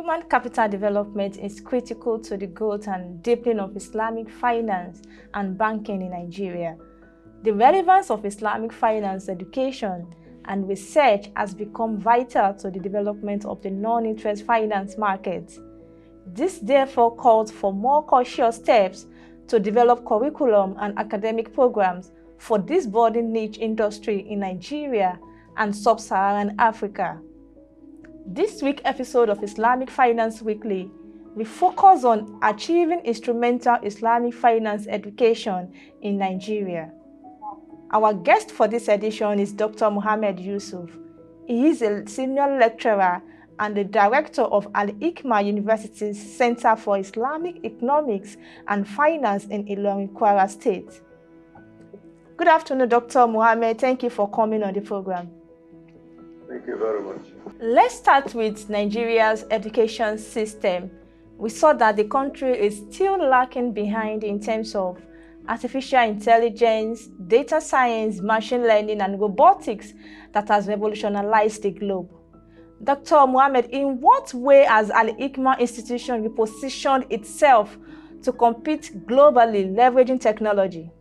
Human capital development is critical to the growth and deepening of Islamic finance and banking in Nigeria. The relevance of Islamic finance education and research has become vital to the development of the non-interest finance market. This therefore calls for more cautious steps to develop curriculum and academic programs for this budding niche industry in Nigeria and sub-Saharan Africa. This week's episode of Islamic Finance Weekly, we focus on achieving instrumental Islamic finance education in Nigeria. Our guest for this edition is Dr. Muhammad Yusuf. He is a senior lecturer and the director of Al-Hikmah University's Center for Islamic Economics and Finance in Ilorin, Kwara State. Good afternoon, Dr. Muhammad. Thank you for coming on the program. Thank you very much. Let's start with Nigeria's education system. We saw that the country is still lacking behind in terms of artificial intelligence, data science, machine learning, and robotics that has revolutionized the globe. Dr. Muhammad, in what way has Al-Hikmah institution repositioned itself to compete globally, leveraging technology?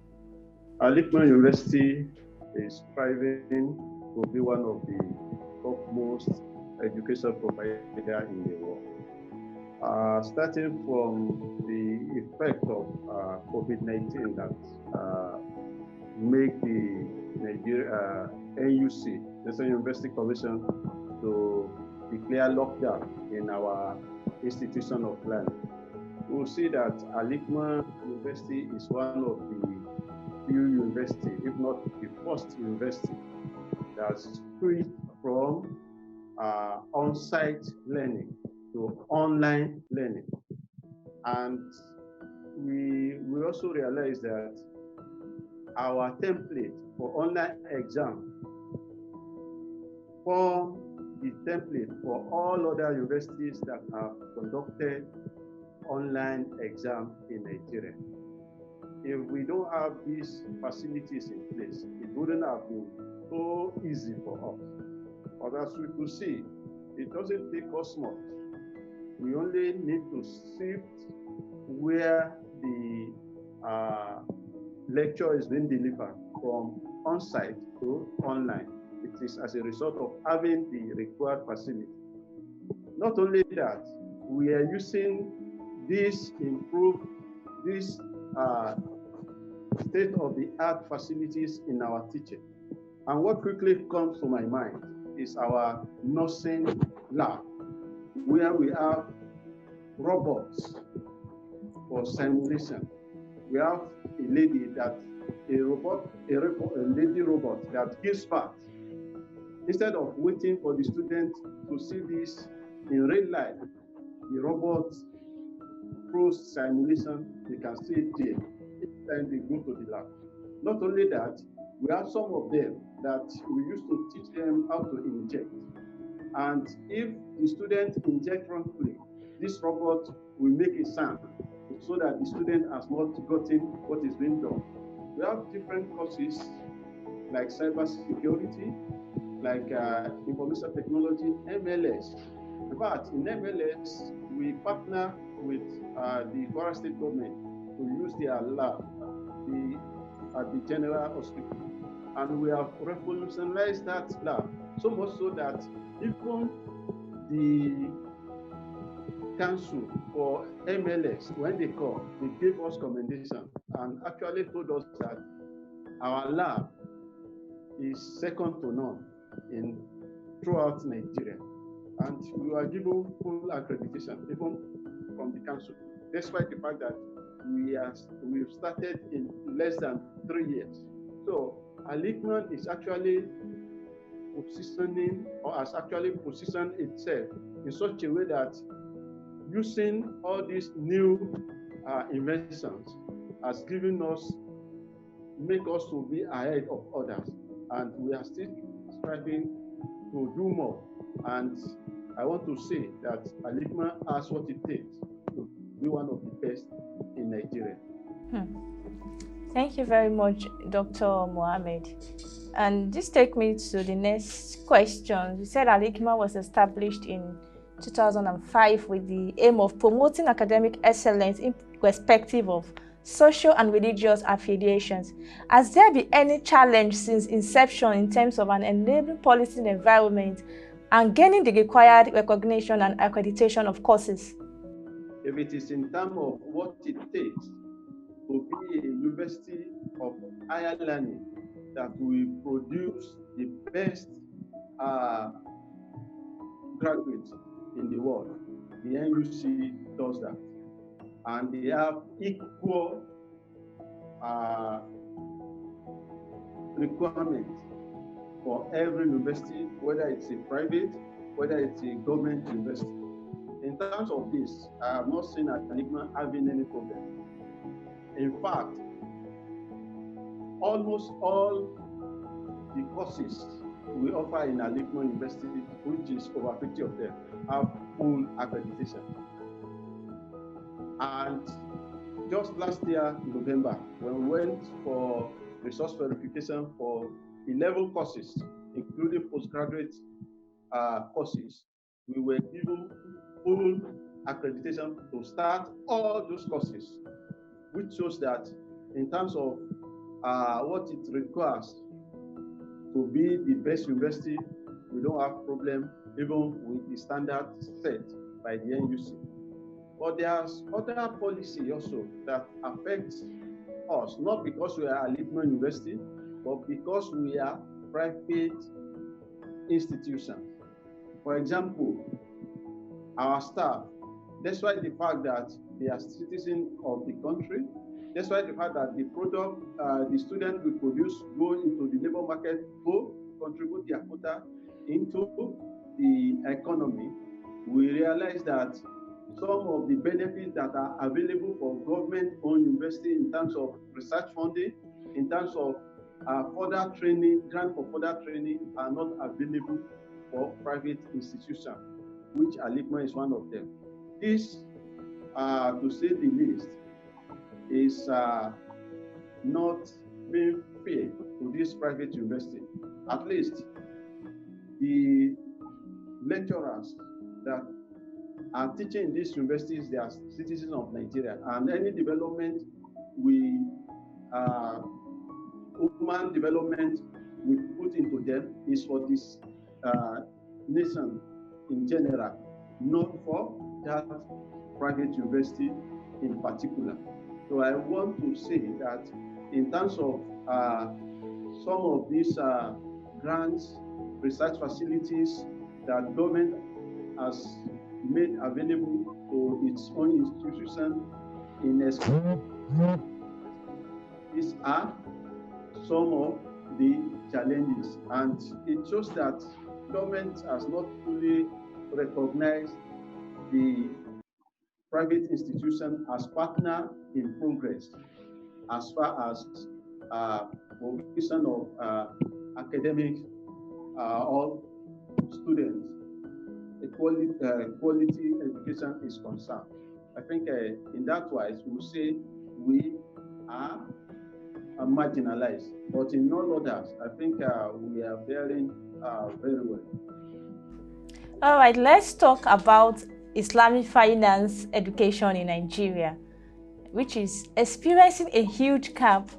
Al-Hikmah University is striving to be one of the topmost education provider in the world. Starting from the effect of COVID-19 that make the Nigeria NUC, National University Commission, to declare lockdown in our institution of learning. We will see that Al-Hikmah University is one of the few universities, if not the first university, that's switched from on-site learning to online learning. And we also realize that our template for online exam form the template for all other universities that have conducted online exam in Nigeria. If we don't have these facilities in place, it wouldn't have been so easy for us. But as we could see, it doesn't take us much. We only need to shift where the lecture is being delivered from on-site to online. It is as a result of having the required facility. Not only that, we are using these state-of-the-art facilities in our teaching. And what quickly comes to my mind is our nursing lab, where we have robots for simulation. We have a lady that a lady robot that gives birth. Instead of waiting for the student to see this in real life, the robot through simulation, they can see it there each time they go to the lab. Not only that, we have some of them that we used to teach them how to inject. And if the student injects wrongly, this robot will make a sound so that the student has not gotten what is being done. We have different courses like cybersecurity, like information technology, MLS. In fact, in MLS, we partner with the Kwara State government to use their lab at the General Hospital. And we have revolutionized that lab, so much so that even the council for MLS, when they come, they gave us commendation and actually told us that our lab is second to none throughout Nigeria. And we were given full accreditation, even from the council, despite the fact that we've started in less than 3 years. So Al-Hikmah is actually positioning, or has actually positioned itself in such a way that using all these new inventions has given us, make us to be ahead of others. And we are still striving to do more. And I want to say that Al-Hikmah has what it takes to be one of the best in Nigeria. Thank you very much, Dr. Muhammad. And this takes me to the next question. You said Al-Hikmah was established in 2005 with the aim of promoting academic excellence irrespective of social and religious affiliations. Has there been any challenge since inception in terms of an enabling policy environment and gaining the required recognition and accreditation of courses? If it is in terms of what it takes to be a university of higher learning that will produce the best graduates in the world, the NUC does that. And they have equal requirements for every university, whether it's a private, whether it's a government university. In terms of this, I have not seen Al-Hikmah having any problem. In fact, almost all the courses we offer in Al-Hikmah University, which is over 50 of them, have full accreditation. And just last year, in November, when we went for resource verification for 11 courses, including postgraduate courses, we were given full accreditation to start all those courses, which shows that in terms of what it requires to be the best university, we don't have problem even with the standard set by the NUC. But there's other policy also that affects us, not because we are Al-Hikmah University, but because we are private institutions. For example, our staff, despite the fact that they are citizens of the country, despite the fact that the product, the students we produce go into the labor market, go contribute their quota into the economy, we realize that some of the benefits that are available for government-owned university in terms of research funding, in terms of further training, grant for further training, are not available for private institutions, which Al-Hikmah is one of them. This, to say the least, is not being fair to this private university. At least the lecturers that are teaching in these universities, they are citizens of Nigeria, and any development human development we put into them is for this nation in general, not for that private university in particular. So I want to say that in terms of some of these grants, research facilities that government has made available to its own institution in these are some of the challenges, and it shows that government has not fully recognized the private institution as partner in progress as far as provision of academic or students, quality education is concerned. I think in that wise, we'll say we are marginalized, but in all others, I think we are faring very well. All right, let's talk about Islamic Finance Education in Nigeria, which is experiencing a huge gap.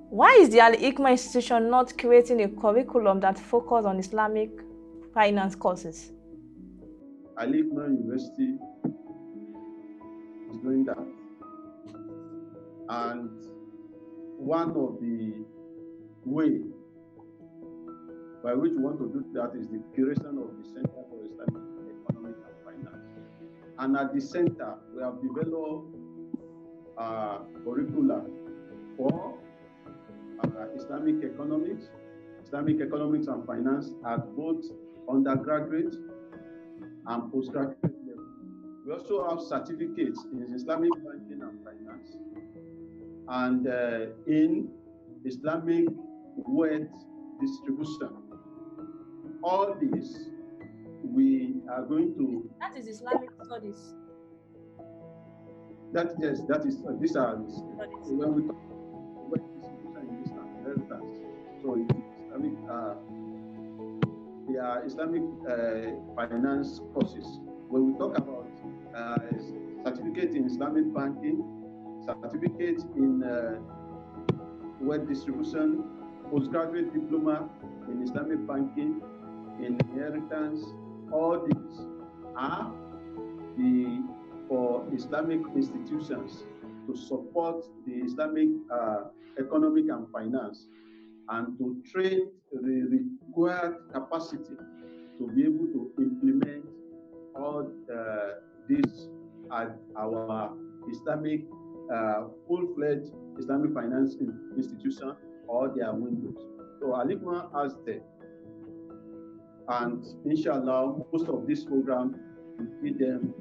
Why is the Al-Hikmah institution not creating a curriculum that focuses on Islamic finance courses? Al-Hikmah University is doing that. And one of the ways by which we want to do that is the creation of the Center for Islamic Economic and Finance. And at the center, we have developed curricula for Islamic economics and finance at both undergraduate and postgraduate level. We also have certificates in Islamic banking and finance and in Islamic wealth distribution. All this we are going to. That is Islamic studies. These are when we talk about distribution in Islam, inheritance. So Islamic, they Islamic finance courses. When we talk about certificate in Islamic banking, certificate in wealth distribution, postgraduate diploma in Islamic banking, in inheritance, all these are for Islamic institutions to support the Islamic economic and finance, and to train the required capacity to be able to implement all these at our Islamic full-fledged Islamic finance institution or their windows. So Al-Hikmah has them, and inshallah, most of this program will see them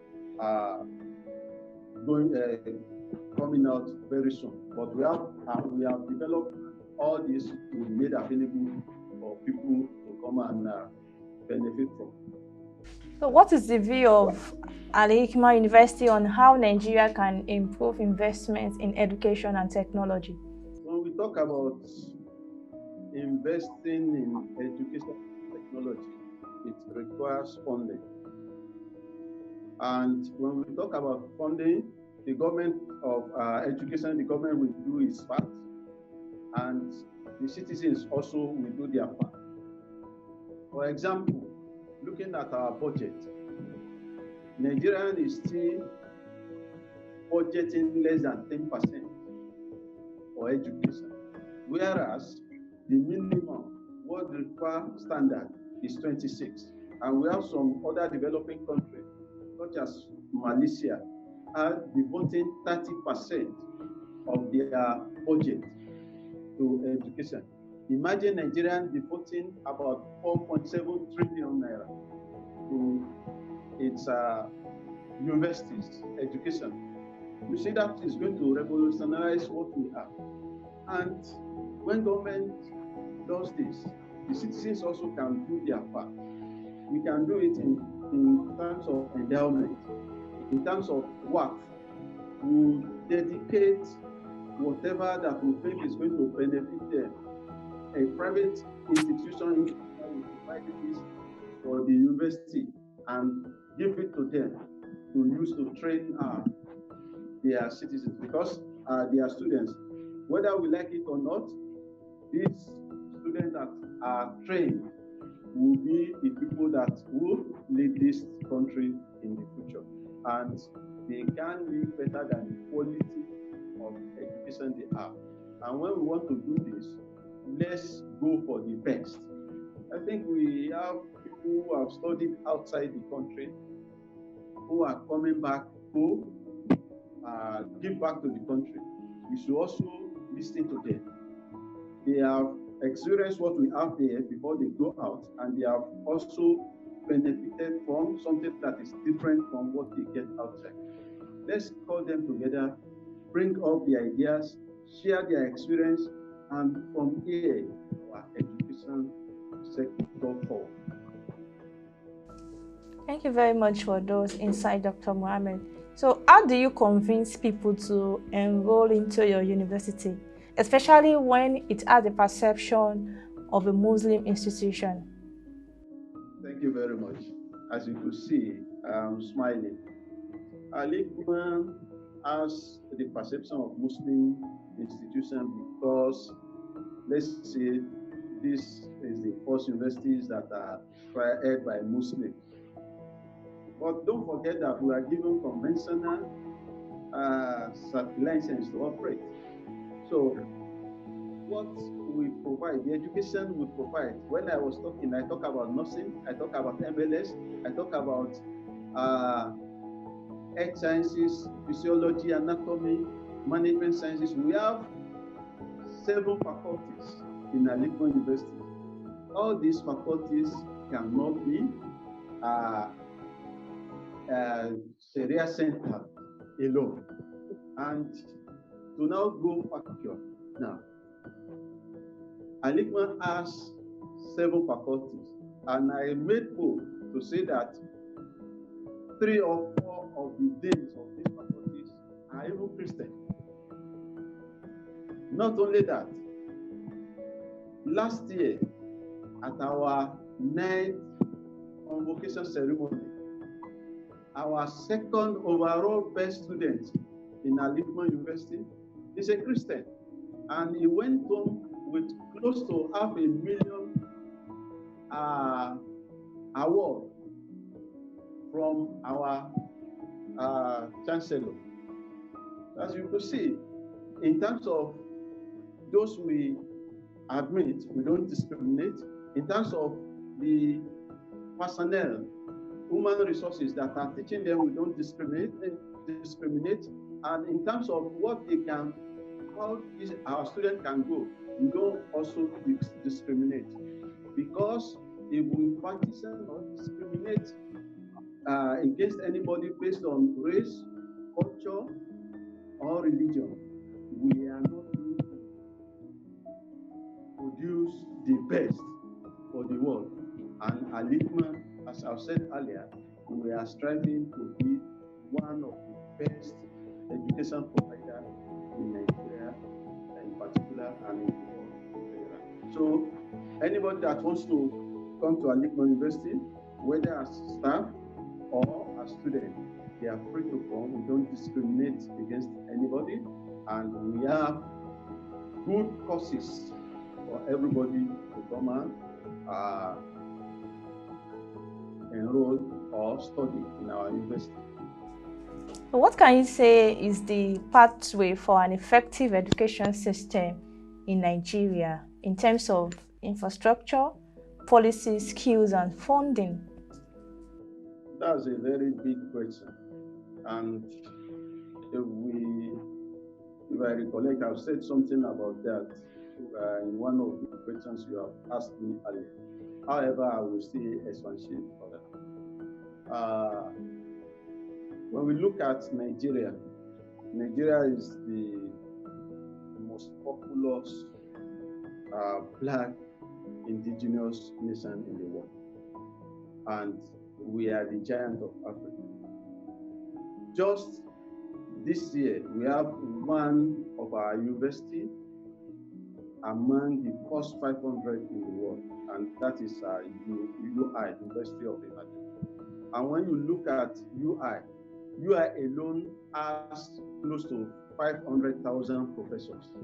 coming out very soon. But we have developed all this will be made available for people to come and benefit from. So what is the view of Al-Hikmah University on how Nigeria can improve investments in education and technology? When we talk about investing in education and technology, it requires funding. And when we talk about funding, the government of education, the government will do its part, and the citizens also will do their part. For example, looking at our budget, Nigeria is still budgeting less than 10% for education, whereas the minimum world required standard is 26. And we have some other developing countries, such as Malaysia, are devoting 30% of their budget to education. Imagine Nigeria devoting about 4.7 trillion naira to its universities, education. You see, that is going to revolutionize what we have. And when government does this, the citizens also can do their part. We can do it in terms of endowment, in terms of work. We dedicate whatever that we think is going to benefit them. A private institution will provide this for the university and give it to them to use to train their citizens, because they are students. Whether we like it or not, these students that are trained will be the people that will lead this country in the future. And they can live better than the quality of education they have. And when we want to do this, let's go for the best. I think we have people who have studied outside the country who are coming back to give back to the country. We should also listen to them. They have experienced what we have there before they go out, and they have also benefited from something that is different from what they get outside. Let's call them together, bring up the ideas, share their experience, and from here, our education sector forward. Thank you very much for those insights, Dr. Mohammed. So how do you convince people to enroll into your university, especially when it has a perception of a Muslim institution? Thank you very much. As you could see, I'm smiling. Al-Hikmah has the perception of Muslim institution because, let's say, this is the first universities that are held by Muslims. But don't forget that we are given conventional license to operate. So what we provide, the education we provide. When I was talking, I talk about nursing, I talk about MLS, I talk about health sciences, physiology, anatomy, management sciences. We have 7 faculties in Al-Hikmah University. All these faculties cannot be Sharia center alone. And to now go factual, now, Al-Hikmah has 7 faculties, and I made bold to say that 3 or 4 of the deans of these faculties are even Christian. Not only that, last year at our 9th convocation ceremony, our second overall best student in Al-Hikmah University is a Christian, and he went home with close to $500,000 award from our chancellor. As you could see, in terms of those we admit, we don't discriminate. In terms of the personnel, human resources that are teaching them, we don't discriminate. And in terms of what they can, how our students can go, we don't also discriminate. Because if we practice or discriminate against anybody based on race, culture, or religion, we are not going to produce the best for the world. And Al-Hikmah, as I've said earlier, we are striving to be one of the best education providers in Nigeria, in particular, and in the world. So, anybody that wants to come to Al-Hikmah University, whether as staff or as student, they are free to come. We don't discriminate against anybody, and we have good courses for everybody to come and enroll or study in our university. What can you say is the pathway for an effective education system in Nigeria in terms of infrastructure, policy, skills, and funding? That's a very big question. And if I recollect, I've said something about that in one of the questions you have asked me earlier. However, I will still expatiate further. When we look at Nigeria, Nigeria is the most populous Black indigenous nation in the world. And we are the giant of Africa. Just this year, we have one of our university among the first 500 in the world, and that is UI, University of Ibadan. And when you look at UI alone has close to 500,000 professors.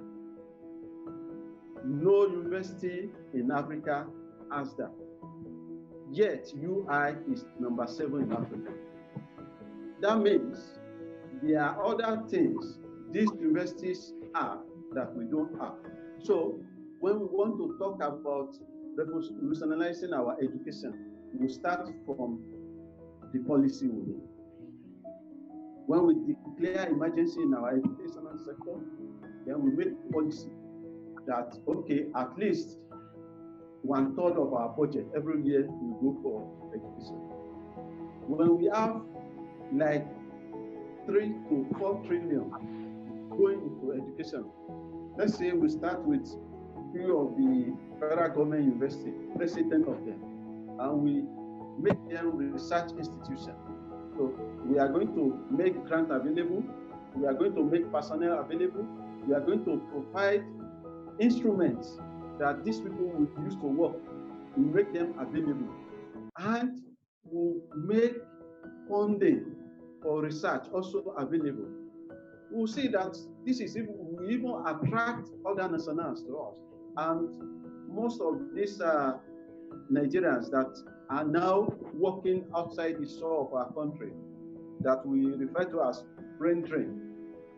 No university in Africa has that. Yet UI is number 7 in Africa. That means there are other things these universities have that we don't have. So when we want to talk about revolutionizing our education, we start from the policy we need. When we declare emergency in our educational sector, then we make policy that, okay, at least 1/3 of our budget every year will go for education. When we have like 3 to 4 trillion going into education, let's say we start with few of the federal government university, let's say 10 of them, and we make them research institutions. So we are going to make grant available, we are going to make personnel available, we are going to provide instruments that these people will use to work, we make them available, and we'll make funding for research also available. We'll see that this is we even attract other nationals to us, and most of these Nigerians that are now working outside the shore of our country, that we refer to as brain drain,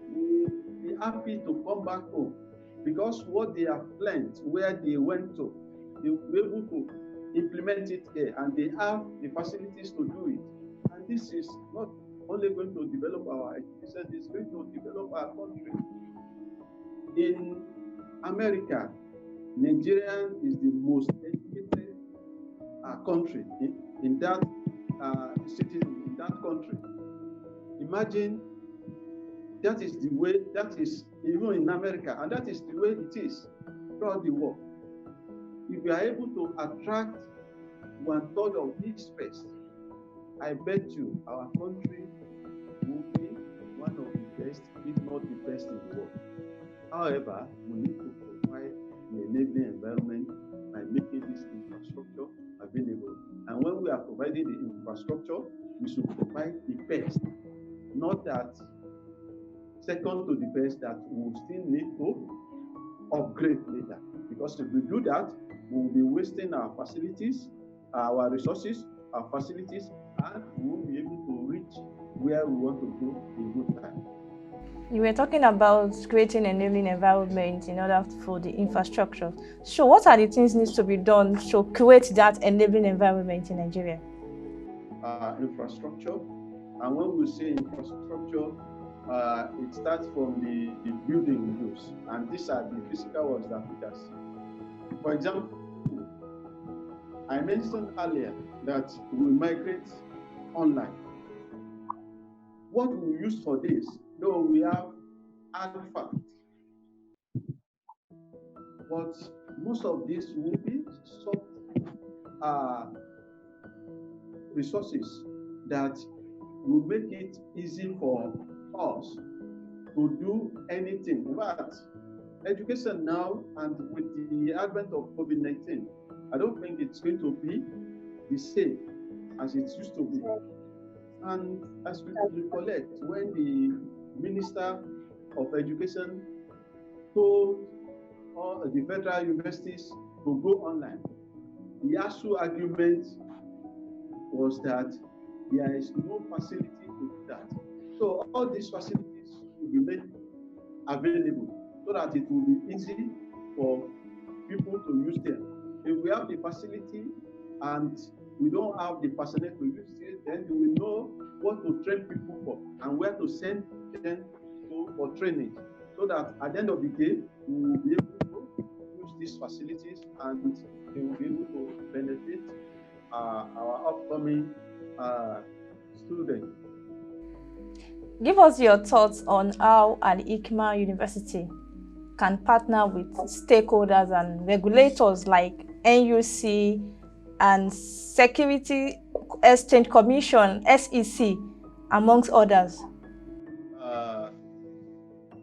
will be happy to come back home because what they have learned where they went to, they will be able to implement it here, and they have the facilities to do it. And this is not only going to develop our education, it's going to develop our country. In America, Nigeria is the most educated country in that city, in that country. Imagine that is the way, that is even in America, and that is the way it is throughout the world. If we are able to attract 1/3 of this space, I bet you our country will be one of the best, if not the best in the world. However, we need to provide the enabling environment by making this infrastructure available. And And when we are providing the infrastructure, we should provide the best, not that second to the best that we will still need to upgrade later. Because if we do that, we will be wasting our facilities, our resources, our facilities, and we won't be able to reach where we want to go in good time. You were talking about creating enabling environment in order for the infrastructure. So what are the things needs to be done to create that enabling environment in Nigeria? Infrastructure. And when we say infrastructure, it starts from the building we use. And these are the physical ones that we can see. For example, I mentioned earlier that we migrate online. What we use for this, though we have artifacts, but most of this will be soft resources that will make it easy for us to do anything. In fact, education now, and with the advent of COVID-19, I don't think it's going to be the same as it used to be. And as we recollect, when the Minister of Education told all the federal universities to go online, the ASU argument was that there is no facility to do that. So all these facilities will be made available so that it will be easy for people to use them. If we have the facility and we don't have the personnel to use it, then we will know what to train people for and where to send them for training, so that at the end of the day, we will be able to use these facilities and they will be able to benefit our upcoming students. Give us your thoughts on how Al-Hikmah University can partner with stakeholders and regulators like NUC and Security Exchange Commission, SEC, amongst others.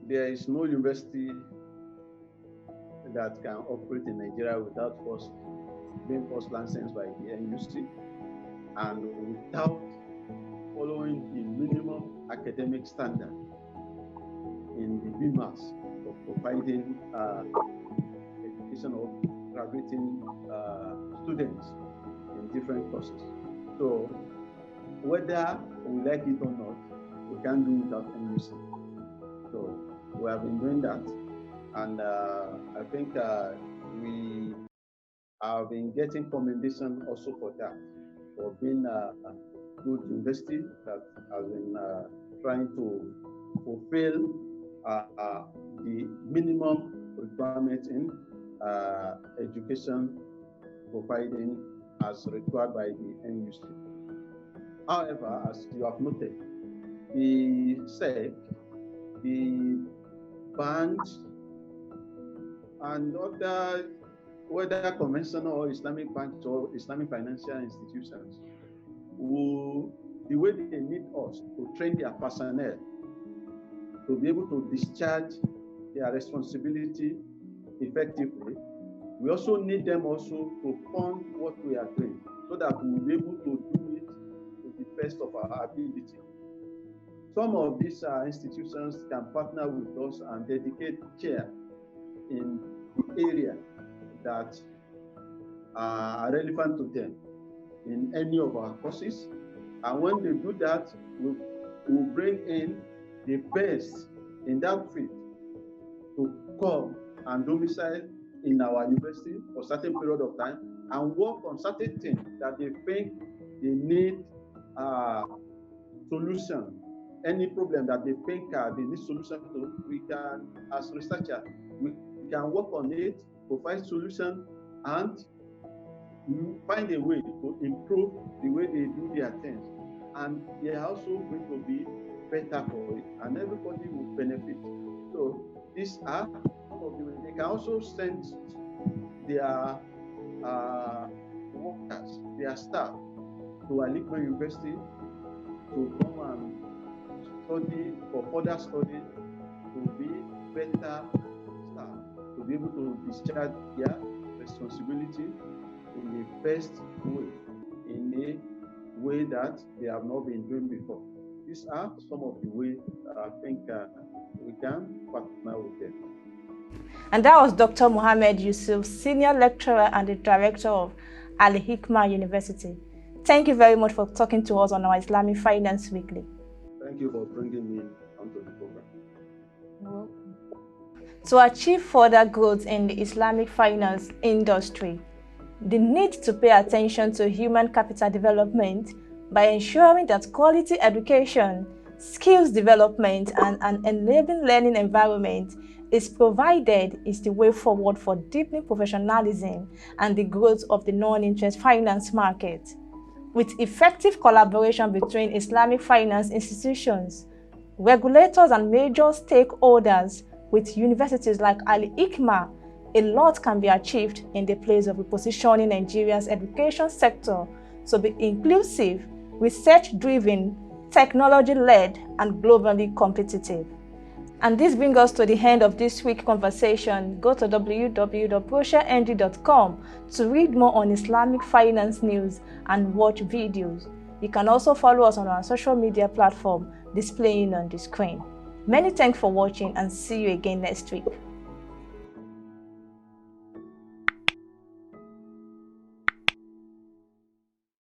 There is no university that can operate in Nigeria without being first licensed by the NUC and without following the minimum academic standard in the BMAS for providing education or graduating students in different courses. So whether we like it or not, we can't do without NUC. So we have been doing that, and I think we have been getting commendation also for that, for being a good university that has been trying to fulfill the minimum requirements in education providing as required by the NUC. However, as you have noted, the SEC, the banks, and other, whether conventional or Islamic banks or Islamic financial institutions, the way they need us to train their personnel to be able to discharge their responsibility effectively, we also need them also to fund what we are doing so that we will be able to do it to the best of our ability. Some of these institutions can partner with us and dedicate chair in the area that are relevant to them in any of our courses. And when they do that, we'll bring in the best in that field to come and domicile in our university for a certain period of time and work on certain things that they think they need solution. Any problem that they think they need solution to, we can, as researchers, we can work on it, provide solution, and find a way to improve the way they do their things. And they are also going to be better for it, and everybody will benefit. So these are some of the ways. They can also send their workers, their staff, to Al-Hikmah University to come and study for further study, to be better staff, to be able to discharge their responsibility in the best way, in a way that they have not been doing before. These are some of the ways I think we can partner with them. And that was Dr. Muhammad Yusuf, Senior Lecturer and the Director of Al-Hikmah University. Thank you very much for talking to us on our Islamic Finance Weekly. Thank you for bringing me onto the program. You're welcome. To achieve further growth in the Islamic finance industry, the need to pay attention to human capital development by ensuring that quality education, skills development, and an enabling learning environment is provided is the way forward for deepening professionalism and the growth of the non-interest finance market. With effective collaboration between Islamic finance institutions, regulators, and major stakeholders with universities like Al-Hikmah, a lot can be achieved in the place of repositioning Nigeria's education sector to be inclusive, research-driven, technology-led, and globally competitive. And this brings us to the end of this week's conversation. Go to www.proshare.ng.com to read more on Islamic finance news and watch videos. You can also follow us on our social media platform displaying on the screen. Many thanks for watching, and see you again next week.